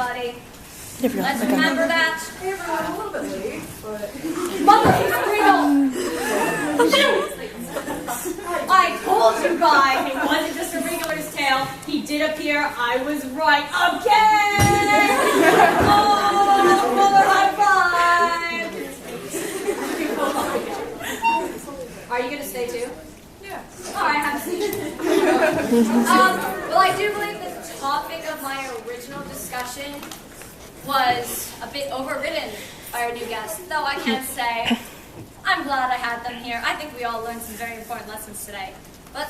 everybody. Let's remember that. Hey everyone, I'm a little bit late, but... Mother, I told you guys it wasn't just a regular's tale. He did appear. I was right again. Oh, mother, high five. Are you going to stay too? Yeah. All right, have a seat. Well, I do believe the topic of my original discussion was a bit overridden by our new guests, though I can't say. I'm glad I had them here. I think we all learned some very important lessons today. But,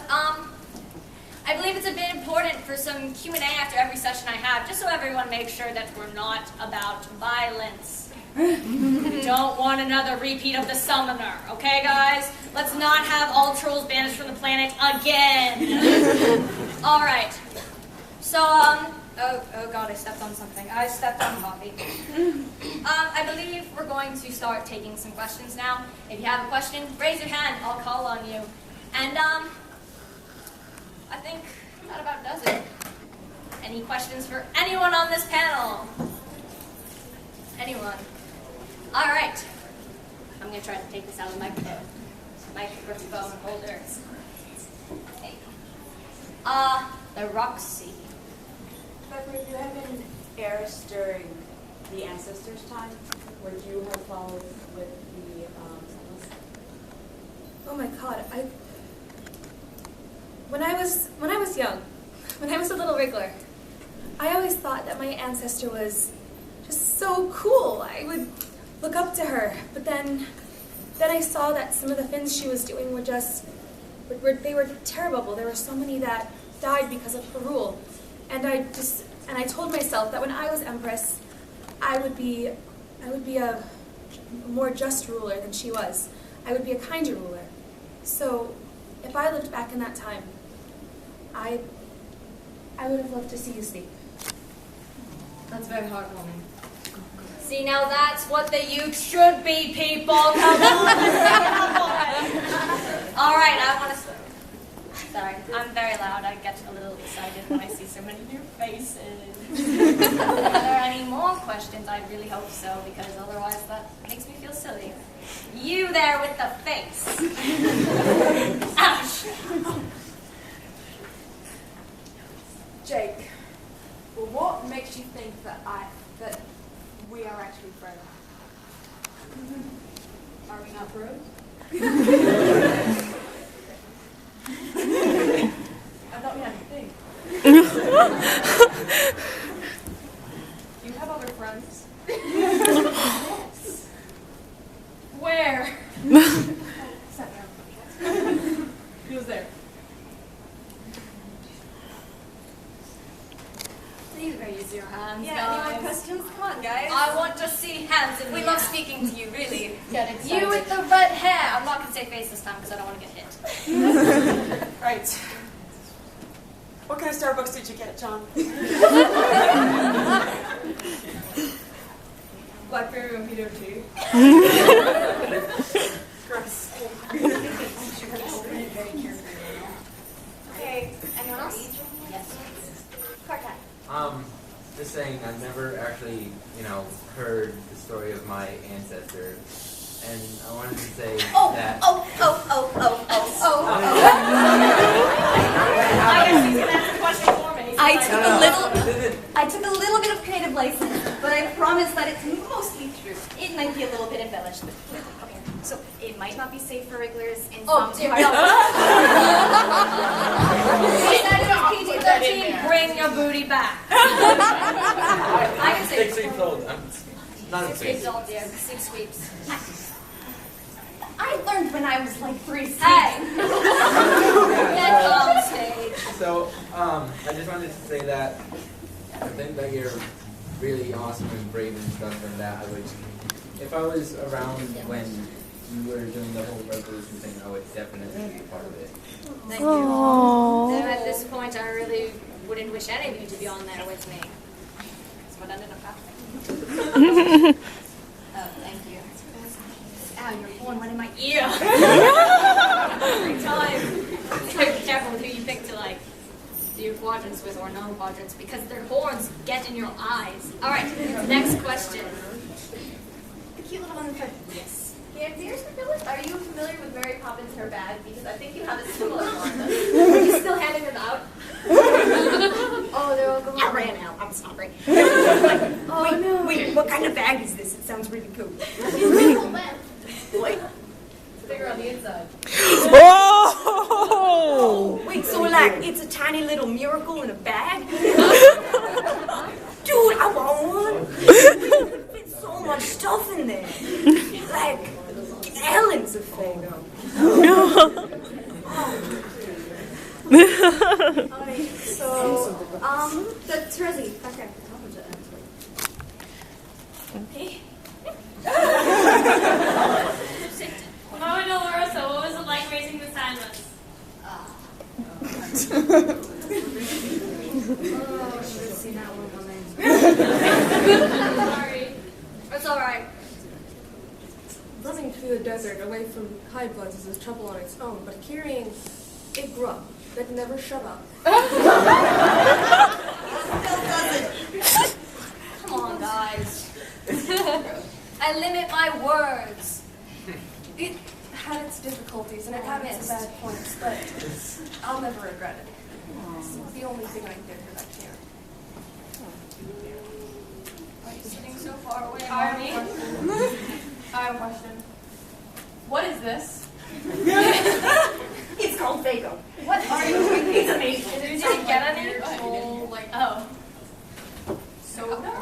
I believe it's a bit important for some Q&A after every session I have, just so everyone makes sure that we're not about violence. We don't want another repeat of the summoner, okay, guys? Let's not have all trolls banished from the planet again. All right. So, oh God, I stepped on something. I stepped on coffee. I believe we're going to start taking some questions now. If you have a question, raise your hand. I'll call on you. And, I think that about does it. Any questions for anyone on this panel? Anyone? All right. I'm going to try to take this out of the microphone holder. Okay. The Roxy. But would you have been heirs during the Ancestor's time? Would you have followed with the Oh my God, when I was young, when I was a little wriggler, I always thought that my ancestor was just so cool. I would look up to her, but then I saw that some of the things she was doing were they were terrible. There were so many that died because of her rule, and I told myself that when I was empress, I would be a more just ruler than she was. I would be a kinder ruler. So, if I lived back in that time, I would have loved to see you sleep. That's very heartwarming. See, now that's what the youth should be, people. Come on, all right, I want to... Sorry, I'm very loud. I get a little excited when I see so many new faces. Are there any more questions? I really hope so, because otherwise that makes me feel silly. You there with the face. Ouch. Jake, well, what makes you think that we are actually friends? Are we not bros? I thought we had a thing. Do you have other friends? Yes. Where? Sat down. He was there. Please raise your hands, Yeah, guys. any more questions? Come on, guys. I want to see hands in We the love air. speaking to you, really. Get excited. You with the red hair. I'm not going to say face this time because I don't want to get hit. Right. What kind of Starbucks did you get, John? Blackberry mojito tea. Gross. Okay, anyone else? Yes. Cartat. Just saying, I've never actually, heard the story of my ancestor, and I wanted to say that. I guess he's gonna ask a question for me. I took a little bit of creative license, but I promise that it's mostly true. It might be a little bit embellished, but okay. So it might not be safe for regulars in some dear parts. PG-13, bring your booty back. I can say 6 weeks old. I'm not 6 weeks old, dear. 6 weeks. I learned when I was like 3 years. Hey! Get on stage. So, I just wanted to say that I think that you're really awesome and brave and stuff, and that if I was around when you were doing the whole revolution thing, I would definitely be a part of it. Thank you. And at this point, I really wouldn't wish any of you to be on there with me. That's what ended up happening. Oh, thank you. Ow, you're pulling one in my ear. Every time. So be careful with who you pick to, do your quadrants with or no quadrants because their horns get in your eyes. All right, next question. The cute little one in front. Yes. Are you familiar with Mary Poppins her bag? Because I think you have a similar one. Are you still handing them out? Oh, they're all gone. I ran out. I'm sorry. Oh, no. Wait, what kind of bag is this? It sounds really cool. Wait. Bigger on the inside. Oh! Wait, so like it's a tiny little miracle in a bag? Dude, I want one. You could fit so much stuff in there. Like gallons of Faygo. Alright, so, that's Rosie. Okay. Oh no, Larissa, what was it like raising the Silas? Sorry. It's alright. Living through the desert away from high bloods is a trouble on its own, but carrying a grub that never shut up. Come on, guys. I limit my words. It had its difficulties and it had its bad points, but I'll never regret it. It's the only thing I did for that care. Why are you sitting so far away, Army? Marty? I have a question. What is this? It's called Faygo. What are you doing? It's amazing. Did you get any? Oh. Soda?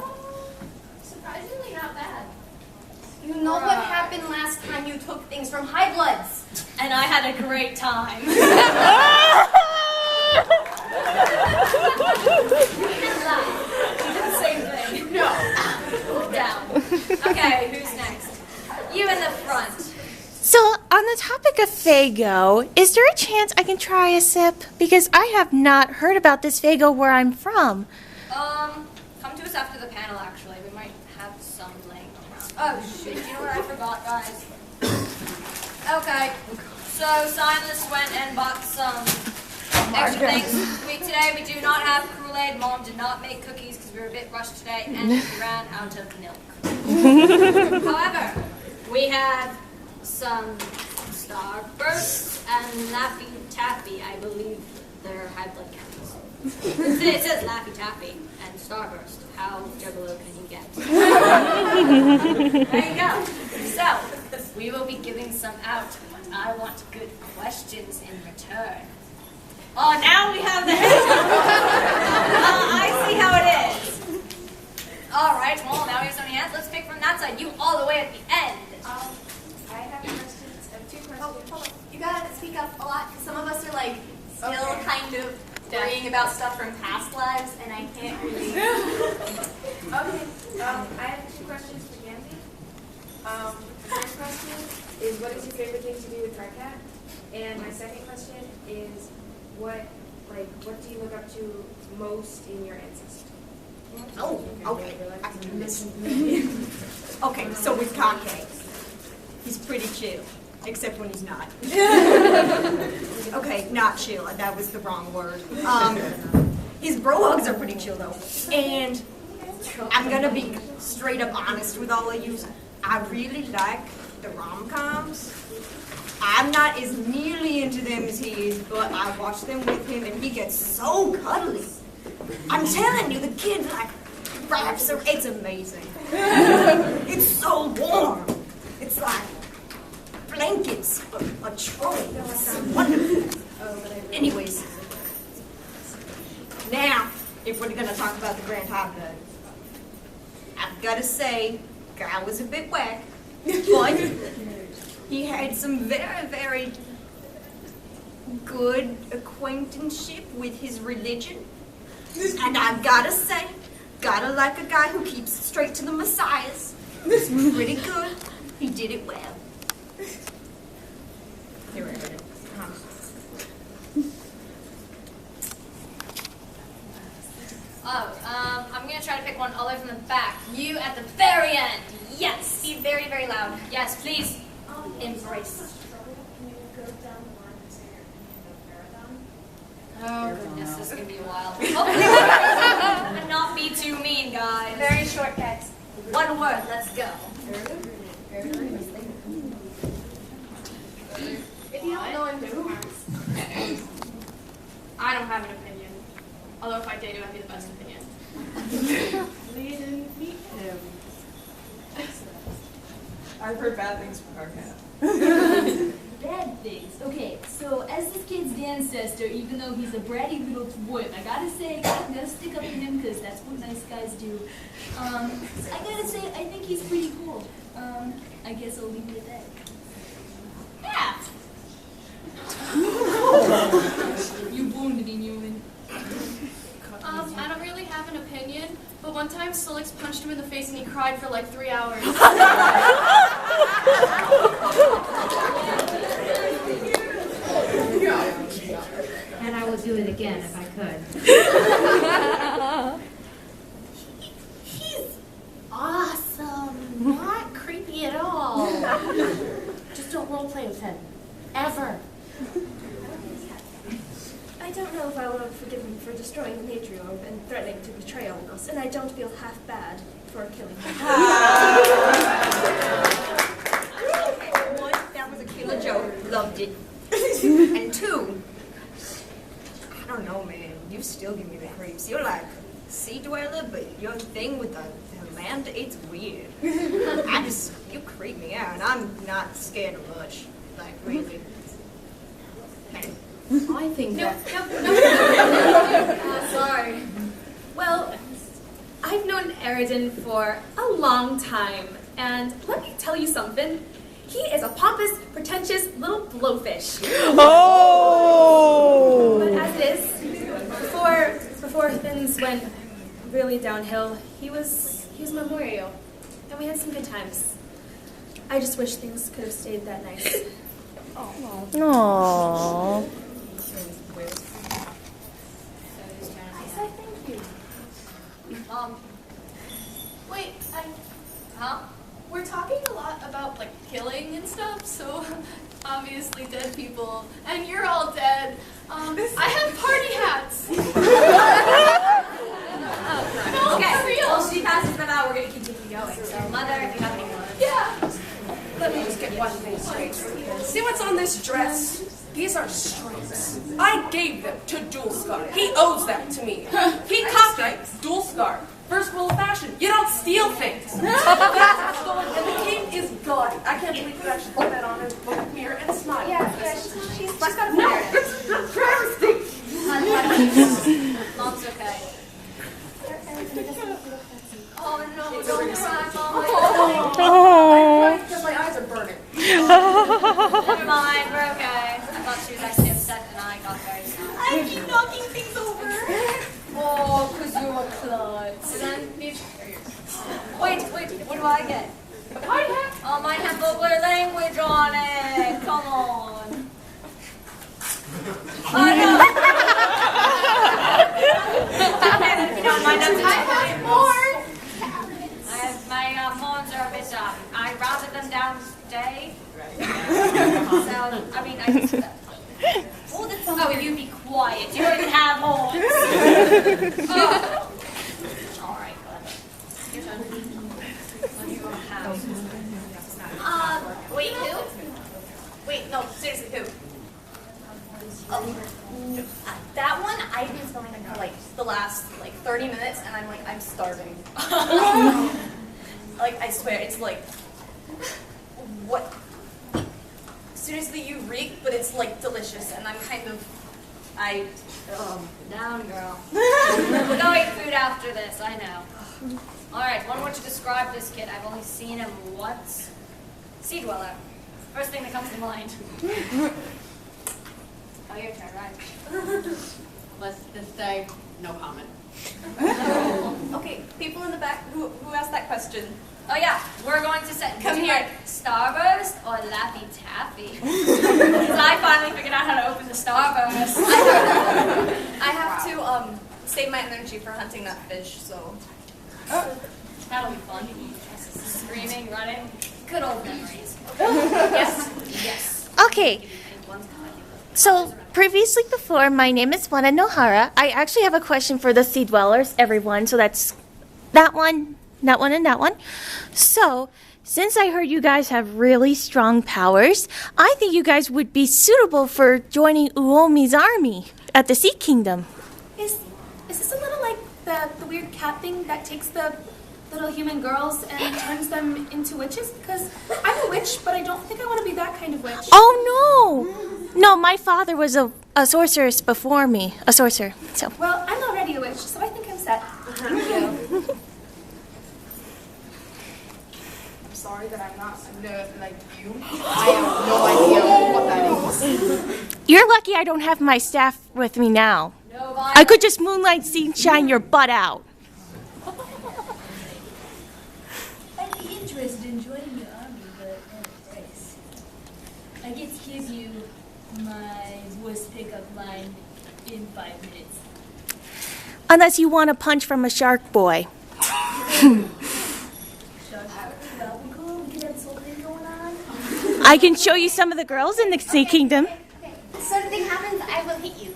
Surprisingly not bad. You know what happened last time you took things from high bloods? And I had a great time. You did the same thing. No. Down. Okay, who's next? You in the front. So, on the topic of Faygo, is there a chance I can try a sip? Because I have not heard about this Faygo where I'm from. Come to us after the panel, actually. We might have some laying around. Oh, shoot. You know what I forgot, guys? Okay. So, Silas went and bought some extra things. Today we do not have Kool-Aid. Mom did not make cookies because we were a bit rushed today and we ran out of milk. However, we have some Starburst and Laffy Taffy. I believe they're high blood counts. It says Laffy Taffy and Starburst. How juggalo can you get? There you go. So, we will be giving some out, but I want good questions in return. Oh, now we have the head. I see how it is. All right, well, now we have so many hands. Let's pick from that side. You all the way at the end. I have questions. I have two questions. Oh, hold on. You gotta speak up a lot because some of us are like still kind of worrying about stuff from past lives, and I can't really. Okay, I have two questions for Gansey. The first question is, what is your favorite thing to do with TriCat? And my second question is, what do you look up to most in your ancestors? Oh, okay. I can listen. Okay, so with Kake, he's pretty chill, except when he's not. Okay, not chill. That was the wrong word. His bro hugs are pretty chill though, and I'm gonna be straight up honest with all of you. I really like the rom-coms. I'm not as nearly into them as he is, but I watch them with him, and he gets so cuddly. I'm telling you, the kid like wraps her. It's amazing. It's so warm. It's like blankets, a troll. It's wonderful. Anyways, now if we're gonna talk about the Grand High Blood, I've gotta say, guy was a bit whack, but he had some very, very good acquaintanceship with his religion. And I've gotta say, gotta like a guy who keeps it straight to the messiahs. It's pretty good. He did it well. Here, I heard it. I'm gonna try to pick one all the way from the back. You at the very end. Yes. Be very, very loud. Yes, please. Embrace. Oh goodness, this is gonna be wild. And not be too mean, guys. Very short, guys. One word, let's go. If you don't know him, who? I don't have an opinion. Although if I did, it would be the best opinion. We didn't meet him. I've heard bad things from our cat. Bad things. Okay, so as this kid's the ancestor, even though he's a bratty little twit, I gotta say, I gotta stick up for him because that's what nice guys do. I gotta say, I think he's pretty cool. I guess I'll leave it at that. Yeah. You wounded me, Newman. I don't really have an opinion, but one time Solix punched him in the face and he cried for like 3 hours. And I would do it again if I could. He's awesome. Not creepy at all. Just don't role play with him. Ever. I don't know if I will forgive him for destroying the matriarch and threatening to betray all of us, and I don't feel half bad for killing him. One, that was a killer joke. Loved it. And two, I don't know, man. You still give me the creeps. You're like sea dweller, but your thing with the land, it's weird. You creep me out, and I'm not scared of much. Like, really. I think No. Sorry. Well, I've known Eridan for a long time, and let me tell you something. He is a pompous, pretentious little blowfish. Oh! But as it is, before things went really downhill, he was memorial, and we had some good times. I just wish things could have stayed that nice. Aww. Wait, Huh? we're talking a lot about like killing and stuff, so obviously dead people, and you're all dead. I have party hats. No, Okay, for real. well, she passes them out. We're going to continue going. So, Mother, if you have any more. Yeah. Let me just get one thing straight. See what's on this dress? These are stripes. I gave them to Dulscar. He owes that to me. He copied Dulscar. First rule of fashion, you don't steal things. That's stolen, and the king is gaudy. I can't believe you actually put that on his book mirror and smile. She's got a No, it's travesty. Mom's okay. Oh no, don't cry, Mom. Oh. Because my eyes are burning. Never mind, we're okay. I thought she was actually upset and I got very sad. I keep knocking things over. Oh, because you're a klutz. And then wait, what do I get? A party hat? Oh, mine has vocabulary language on it. Come on. Oh no. You don't mind us. I have more. My horns are a bit I routed them down today. So, I mean, I just... Oh, that's so you be quiet. You don't even have horns. All right, good. Your turn. What do you have? Wait, who? Wait, no, seriously, who? Oh, that one I've been filming for like the last 30 minutes, and I'm starving. I swear, it's like, what? Seriously, you reek, but it's delicious, and I'm kind of, Down, girl. We'll go eat food after this, I know. All right, one word to describe this kid. I've only seen him once. Sea dweller. First thing that comes to mind. Oh, your turn, right? Let's just say no comment. okay, people in the back, who asked that question? Oh yeah, we're going to set. Come here. Starburst or Laffy Taffy? Because I finally figured out how to open the Starburst. I have to save my energy for hunting that fish, so. That'll be fun. Screaming, running. Good old memories. Yes. Okay. So, previously before, my name is Wana Nohara. I actually have a question for the Sea Dwellers, everyone. So that's that one, and that one. So, since I heard you guys have really strong powers, I think you guys would be suitable for joining Uomi's army at the Sea Kingdom. Is this a little like the weird cat thing that takes the little human girls and turns them into witches? Because I'm a witch, but I don't think I want to be that kind of witch. Oh, no! No, my father was a sorceress before me. A sorcerer, so. Well, I'm already a witch, so I think I'm set. Thank you. I'm sorry that I'm not a nerd like you. I have no idea what that is. You're lucky I don't have my staff with me now. No, I could just moonlight shine your butt out. I'd be interested in joining your army, but at a price. I get to give you my voice pickup line in 5 minutes. Unless you want a punch from a shark boy. Shark, that would be cool. We could have this whole thing going on. I can show you some of the girls in the Sea Kingdom. If something happens, I will hit you.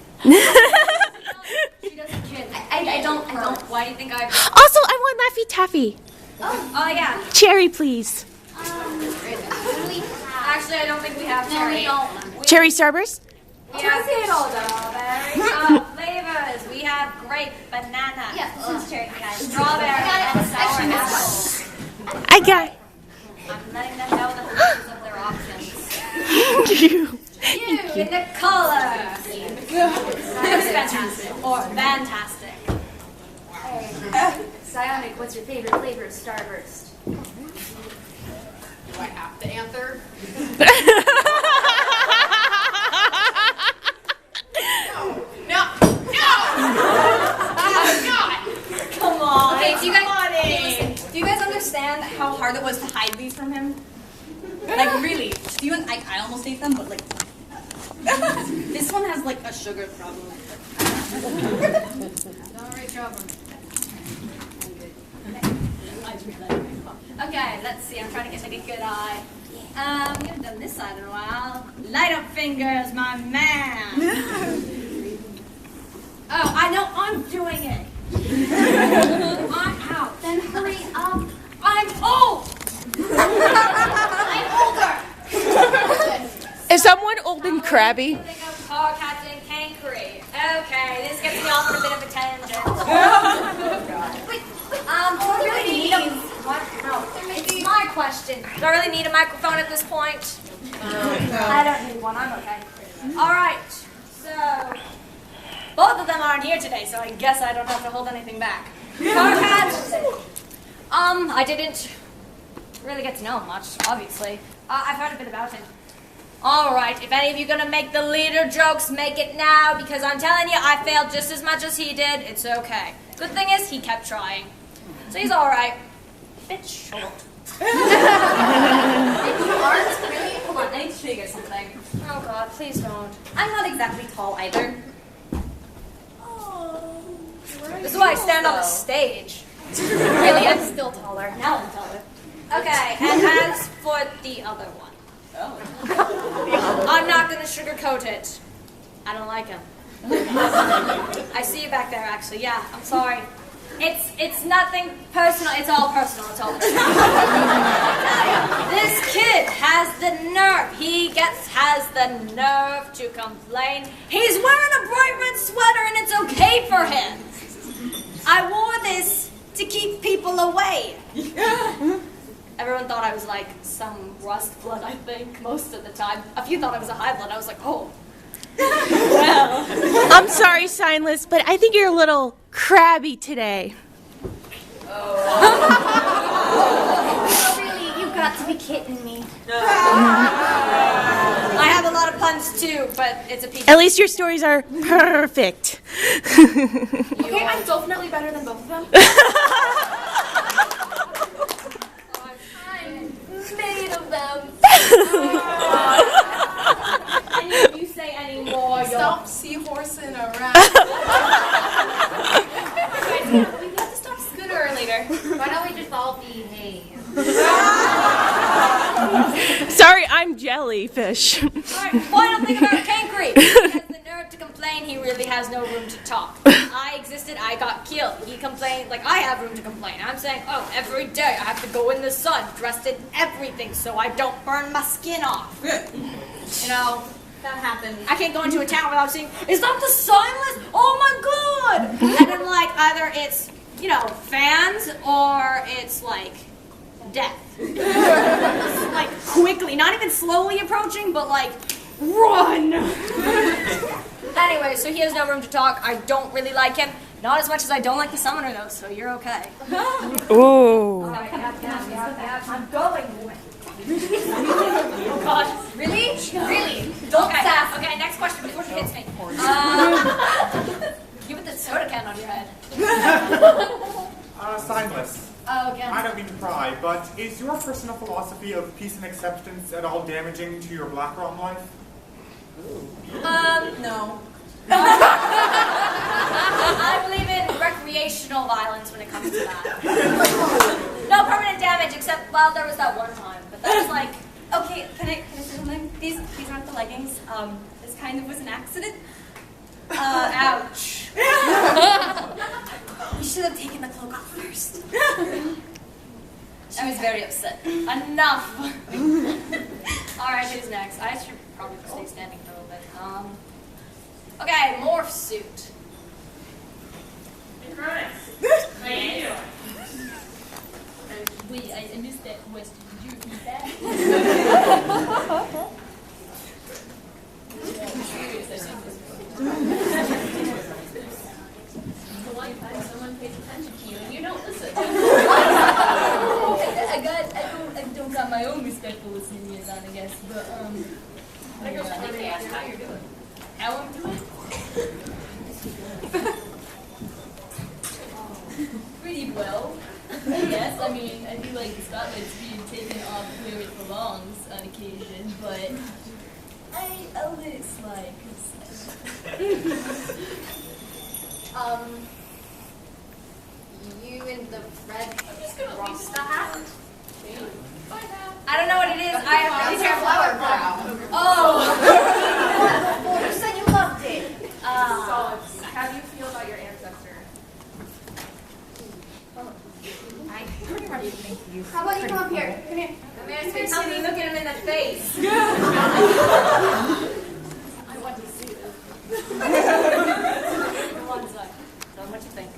She doesn't kid. I don't. Why do you think I... Also, I want Laffy Taffy. Oh, yeah. Cherry, please. Actually, I don't think we have cherry. Cherry Starburst? We have flavors. We have grape, banana, Cherry, guys. strawberry, and sour apple. I got it. I'm letting them know the features of their options. Thank you. You in the color. That's fantastic. Or fantastic. Psionic, what's your favorite flavor of Starburst? Do I have to answer? Come on. Okay, do you guys understand how hard it was to hide these from him? Like, really. Do you, I almost ate them, but like, this one has like a sugar problem. Alright, job. Okay, let's see. I'm trying to get like a good eye. We haven't done this side in a while. Light up fingers, my man. Oh, I know. I'm doing it. I'm out. Then hurry up. I'm old. I'm older. Is someone old and crabby? Think of Paul Captain Cankery. Okay, this gets me off on a bit of a tangent. Do I really need a... What? No, it's my question. Do I really need a microphone at this point? I don't need one. I'm okay. All right. So, both of them aren't here today, so I guess I don't have to hold anything back. Carcat. I didn't really get to know him much, obviously. I've heard a bit about him. All right, if any of you are going to make the leader jokes, make it now, because I'm telling you, I failed just as much as he did. It's okay. Good thing is, he kept trying. So he's all right. Bit short. You aren't really. Hold on, I need to show you guys something. Oh, God, please don't. I'm not exactly tall either. This is why I stand on the stage. Really, I'm still taller. Now I'm taller. Okay, and as for the other one. I'm not going to sugarcoat it. I don't like him. I see you back there, actually. Yeah, I'm sorry. It's nothing personal. It's all personal. It's all personal. This kid has the nerve. Has the nerve to complain. He's wearing a bright red sweater and it's okay for him. I wore this to keep people away. Everyone thought I was like some rust blood, I think, most of the time. A few thought I was a high blood. I was like, oh. Well. I'm sorry, Signless, but I think you're a little crabby today. Oh, really? You've got to be kidding me. I have a lot of puns too, but it's a piece. At least your stories are perfect. Okay, I'm definitely better than both of them. I'm made of them. And if you say any more, Stop seahorsing around. We have to stop sooner or later. Why don't we just all behave? Sorry, I'm jelly. jellyfish. Alright, final thing about Cankry. He has the nerve to complain he really has no room to talk. I existed, I got killed. He complained like I have room to complain. I'm saying, oh, every day I have to go in the sun, dressed in everything so I don't burn my skin off. You know, That happens. I can't go into a town without saying, is that the silence? Oh my god! And then like either it's, you know, fans or it's like death. Like quickly, not even slowly approaching, but like run! Anyway, so he has no room to talk. I don't really like him. Not as much as I don't like the summoner though, so you're okay. Ooh. Alright, I'm going. Oh god, really? Really? Don't sass. Okay, next question before she hits me. Give it the soda can on your head. Signless. Oh, again. I don't mean to pry, but is your personal philosophy of peace and acceptance at all damaging to your Black Rom life? No. I believe in recreational violence when it comes to that. No permanent damage, except, well, there was that one time, but that was like... Okay, can I say something? These aren't the leggings. This kind of was an accident. Ouch. We should have taken the cloak off first. She was very upset. Enough. Alright, who's next? I should probably stay standing for a little bit. Okay, morph suit. How you doing? Wait, I missed that question. Did you repeat that? The one time someone pays attention to you and you don't listen. I don't got my own respectful listening ears on, I guess, but I think they asked how you're doing. How I'm doing? Pretty well. Yes, I mean, I feel like the spotlight's being taken off where it belongs on occasion, but I'll let it slide. You in the red Rasta hat? I don't know what it is. I have really terrible flower crown. Oh! You said you loved it. So, how do you feel about your ancestor? How about you come up here? Come here. The man's been telling me look at him in the face. I want to see this. Come on, son. So what do you think?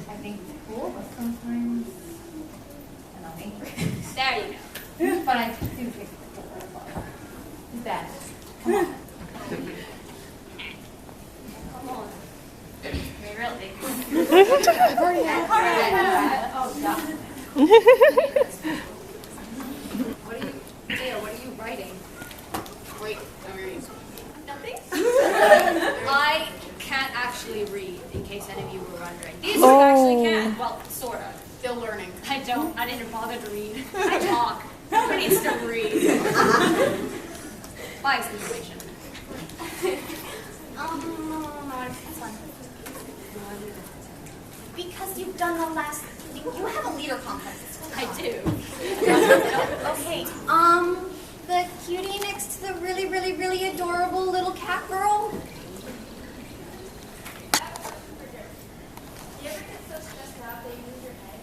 I think it's cool, but sometimes annoying. There you go. But I do think it's bad. Come on. Come on. I mean, really. Oh, God. What are you writing? Wait, I'm reading. Nothing? I can't actually read, in case any of you were wondering. These two actually can. Well, sort of. Still learning. I don't. I didn't bother to read. I talk. Everybody needs to read. By situation. It's fine. Because you've done the last... You have a leader complex. I do. Okay, the cutie next to the really, really, really adorable little cat girl? You ever get so stressed out that you lose your head?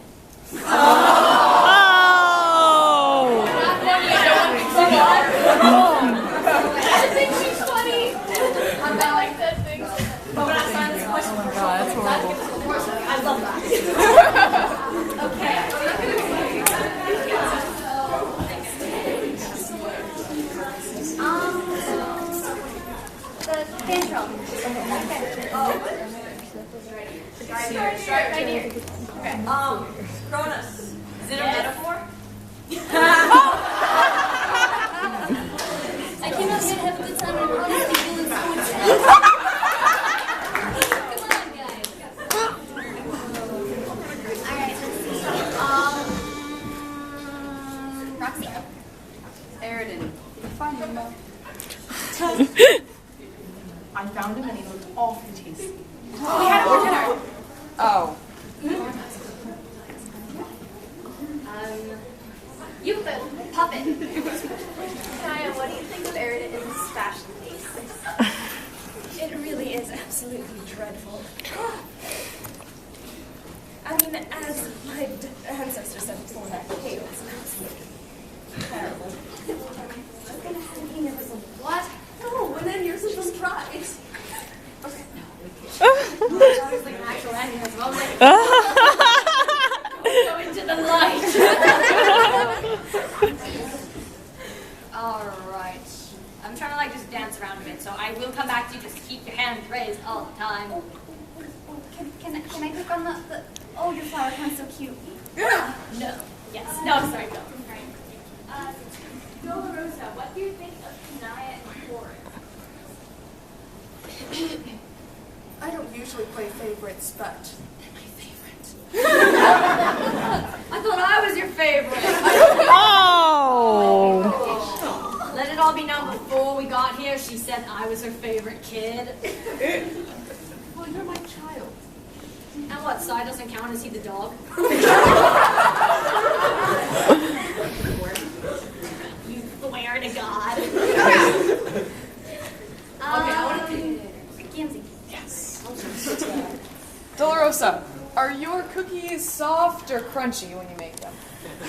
I think she's funny. I like that thing. But when I signed this question, Oh my God, that's horrible. I love that. Okay. The tantrum. Start right here. Okay. Cronus. Is it a metaphor? I cannot yet have a good time. I'm honestly feeling so intense. Come on, guys. Alright, let's see. Roxy. Aridin. I found him and he looked awfully tasty. We had him for dinner. Oh. You the puppet. Kaya, what do you think of Erida's fashion taste? It really is absolutely dreadful. I mean, as my ancestor said before, that hail is absolutely terrible. I'm gonna have to hang up some what? No, and then you're supposed to try. Okay. I was like an actual aneurysm. I was like, go into the light. All right. I'm trying to like just dance around a bit, so I will come back to you. Just keep your hands raised all the time. Can I click on the oh, your flower crown's so cute. No. Yes. No, sorry, no. Dolorosa, what do you think of Kanaya and Corin? I don't usually play favorites, but they're my favorite. I thought I was your favorite. Oh! Let it all be known before we got here, she said I was her favorite kid. Well, you're my child. And what, Sai doesn't count? Is he the dog? You swear to God. Okay, I want to Gamsey. Yes. Dolorosa, are your cookies soft or crunchy when you make them?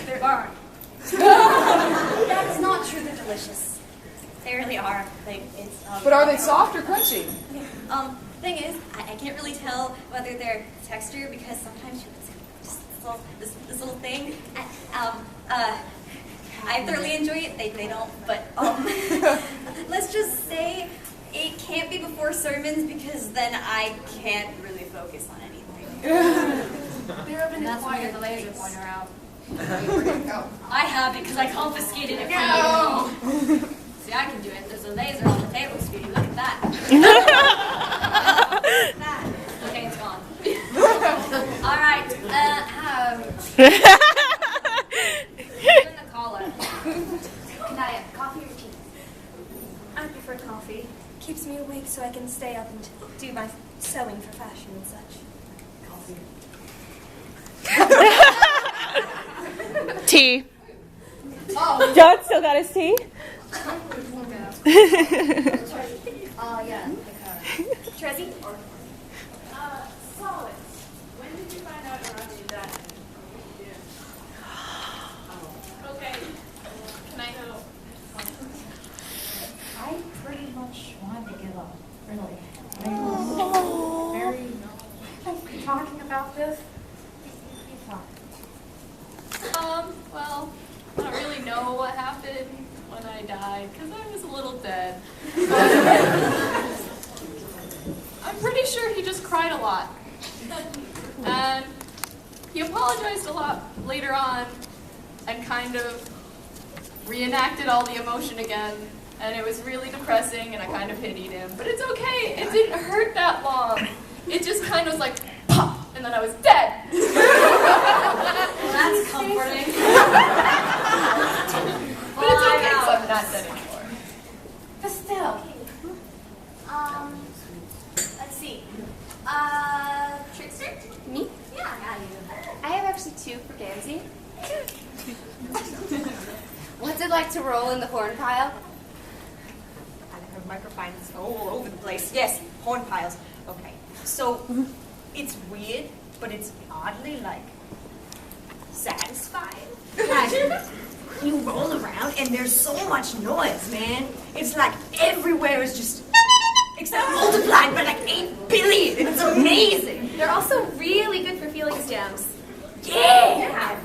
They are. That is not true. They're delicious. They really are. But are they soft or crunchy? Thing is, I can't really tell whether they're texture because sometimes just this little thing. I thoroughly enjoy it. They don't, but let's just say it can't be before sermons because then I can't really focus on anything. And that's why you're the laser pointer out. I have it because I confiscated it from you. See, I can do it. There's a laser on the table screen. Look at that. Okay, it's gone. All right. In the collar. Kanaya, coffee or tea? I prefer coffee. Keeps me awake so I can stay up and do my sewing for fashion and such. Tea. Oh. John still got his tea? Yeah. Trezzy? Solid. When did you find out around your dad? Okay. Can I know? I pretty much wanted to give up, really. I was very talking about this. You thought. Well, I don't really know what happened when I died, because I was a little dead. I'm pretty sure he just cried a lot. And he apologized a lot later on and kind of reenacted all the emotion again. And it was really depressing, and I kind of pitied him. But it's okay. It didn't hurt that long. It just kind of was like, pop, and then I was dead. Well, that's comforting. But it's okay, because I'm not dead anymore. But still, let's see. Trickster? Me? Yeah, you. I have actually two for Gamsey. What's it like to roll in the horn pile? I have microphones all over the place. Yes, horn piles. Okay, so it's weird, but it's oddly like satisfying. Like, you roll around and there's so much noise, man. It's like everywhere is just except multiplied by like 8 billion. It's amazing. They're also really good for feelings jams. Yeah.